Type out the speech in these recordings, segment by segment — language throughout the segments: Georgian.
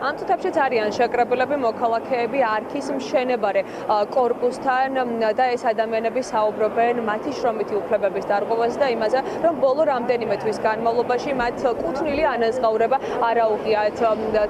ამ თვეებშიც არიან შეკრებილები მოქალაქეები არქის მშენებარე კორპუსთან და ეს ადამიანები საუბრობენ მათი შრომითი უფლებების დარღვევაზე და იმაზე, რომ ბოლო რამდენიმე თვის განმავლობაში მათ კუთვნილი ანაზღაურება არ აუღიათ.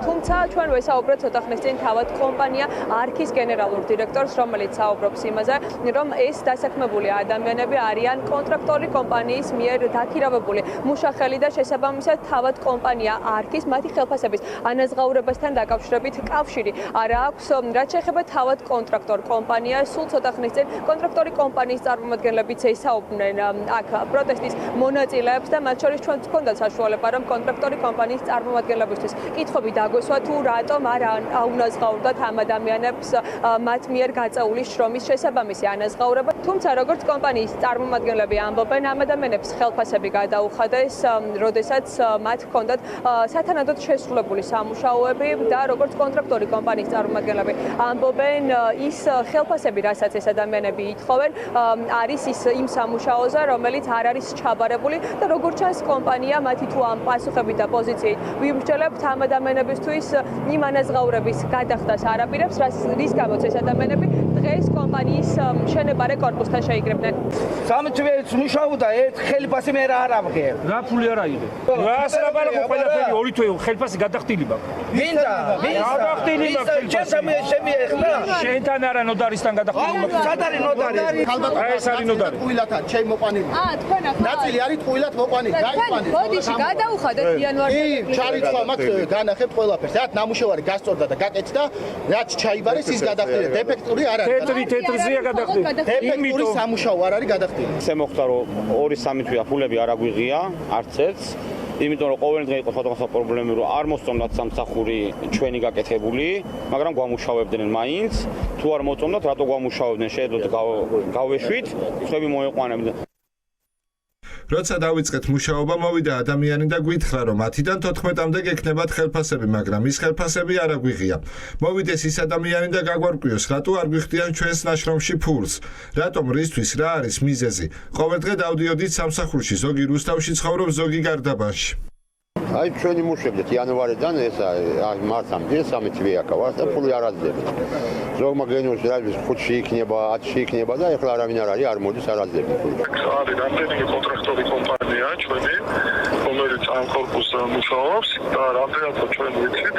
თუმცა ჩვენ ვესაუბრეთ ცოტა ხნის წინ თავად კომპანია არქის გენერალურ დირექტორს, რომელიც საუბრობს იმაზე, რომ ეს დასაქმებული ადამიანები არიან კონტრაქტორი კომპანიის მიერ დაქირავებული მუშახელი და შესაბამისად თავად კომპანია არქის მათი ხელფასების ანაზღაურებასთან დაკავშირებით კავშირი არ აქვს. რაც შეეხება თავად კონტრაქტორ კომპანიას, სულ ცოტა ხნის წინ კონტრაქტორი კომპანიის წარმომადგენლებიც ესაუბრნენ აქ პროტესტის მონაწილეებს და მათ შორის ჩვენც გვქონდა საშუალება, რომ კონტრაქტორი კომპანიის წარმომადგენლებისთვის კითხვები დაგვესვა თუ რატომ არ აუნაზღაურდათ ამ ადამიანებს მათ მიერ გაწეული შრომის შესაბამისი ანაზღაურება. თუმცა როგორც კომპანიის წარმომადგენლები ამბობენ, ამ ადამიანებს ხელფასები გადაუხადეს, როდესაც მათ ჰქონდათ სათანადოდ შესრულებული სამუშაოები და როგორც კონტრაქტორი კომპანიის წარმომადგენლები ამბობენ, ის ხელფასები, რასაც ეს ადამიანები ითხოვენ, არის ის იმ სამუშაოზე, რომელიც არ არის ჩაბარებული და როგორც ჩანს კომპანია მათი თუ ამ პასუხებით და პოზიციით ვიმსჯელებთ ამ ადამიანებისთვის იმ ანაზღაურების გადახდას არ აპირებს, რის გამოც ეს ადამიანები დღეს კომპანიის მშენებარე კორპუსთან შეიკრიბნენ. სამი თვეც მუშაობდა, ერთ ხელფასი მე არ ამღე. რა ფული არ აიღე? რა ასაბარაკო ყველაფერი ორი თვე ხელფასი გადახდილი მაქვს. მინდა, გადახდილი მაქვს. შემიეხლა. შენთან არა ნოდარისთან გადახდილი მაქვს. სად არის ნოდარი? აი ეს არის ნოდარი. ტყუილათან ჩემ მოყვანილი. თქვენ ახლა ნაწილი არის ტყუილად მოყვანილი, გაიყვანეთ. ბოდიში გადაუხადეთ იანვარში. ჩარიცხვა მაქვს, განახებ ყველაფერს. რაც ნამუშევარი გასწორდა და გაკეთდა, რაც ჩაიბარეს ის გადახდილი. დეფექტური არ არის. თეთრზეა გადახდილი. დეფექტური სამუშაო არ არის გადახდილი. ესე მოხდა რომ 2-3 თვეა ფულები არ აგვიღია არც ერთს, იმიტომ რომ ყოველ დღე იყო სხვადასხვა პრობლემები, რომ არ მოსწონდათ სამსახური ჩვენი გაკეთებული, მაგრამ გვამუშავებდნენ მაინც. თუ არ მოწონდათ, რატო გვამუშავებდნენ, შეეძლოთ გავეშვით, ხები მოეყვანებდნენ. როცა დავიწყეთ მუშაობა, მოვიდა ადამიანი და გვითხრა, რომ 10-დან 14-მდე გექნებათ ხელფასები, მაგრამ ის ხელფასები არ აგვიღია. მოვიდეს ის ადამიანი და გაგვარკვიოს, რატო არ გვიხდიან ჩვენს ნაშრომში ფულს? რატომ რისთვის რა არის მიზეზი? ყოველდღე დავდიოდით სამსახურში, ზოგი რუსთავში ცხოვრობს, ზოგი გარდაბანში. აი ჩვენი მუშებდით იანვარიდან ეს მარტამდე 3 თვე აკავას და ფული არ აძლევთ. ზოგმა გენერს რაიმე 5-ში იქნება, 10-ში იქნება და ეხლა არავინ არ არის, არ მოდის არ აძლევთ ფული. არის რამდენიმე კონტრაქტორი კომპანია ჩვენი, რომელიც ამ კორპუსს მუშაობს და რამდენად ჩვენ ვიცით,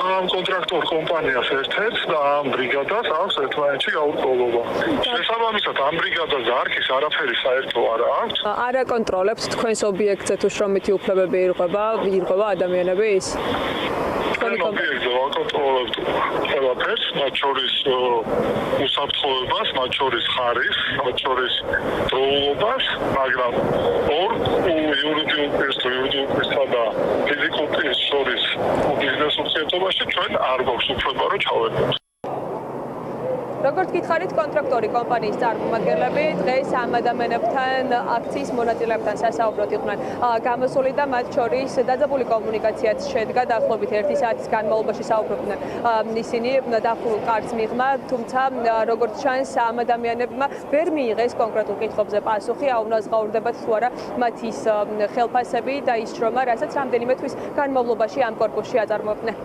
ამ კონტრაქტორ კომპანიას ერთ-ერთს და ამ ბრიგადას აქვს ერთმანეთში გაურკვევლობა. შესაბამისად ამ ბრიგადაზე არქის არაფერი საერთო არ აქვს. არ აკონტროლებთ თქვენს ობიექტზე თუ შრომითი უფლებები ირღვება ადამიანები ის? ჩვენ ობიექტზე ვაკონტროლებთ ყველაფერს, მათ შორის უსაფრთხოებას, მათ შორის ხარისხს, მათ შორის დროულობას, მაგრამ ორ იურიდიულ პირსა და ფიზიკურ პირს შორის ბიზნეს ურთიერთობაში ჩვენ არ გვაქვს უფლება რომ ჩავერთოთ. როგორც გითხარით, კონტრაქტორი კომპანიის წარმომადგენლები დღეს ამ ადამიანებთან აქციის მონაწილეებთან სასაუბროდ იყვნენ გამოსული და მათ შორის დაძაბული კომუნიკაციაც შედგა დაახლოებით 1 საათის განმავლობაში საუბრობდნენ ისინი დახურულ კარტს მიღმა, თუმცა როგორც ჩანს ამ ადამიანებმა ვერ მიიღეს კონკრეტულ კითხვებზე პასუხი, აუნაზღაურდებათ თუ არა მათ ის ხელფასები და ის შრომა, რასაც რამდენიმე თვის განმავლობაში ამ კორპუსში აწარმოებდნენ.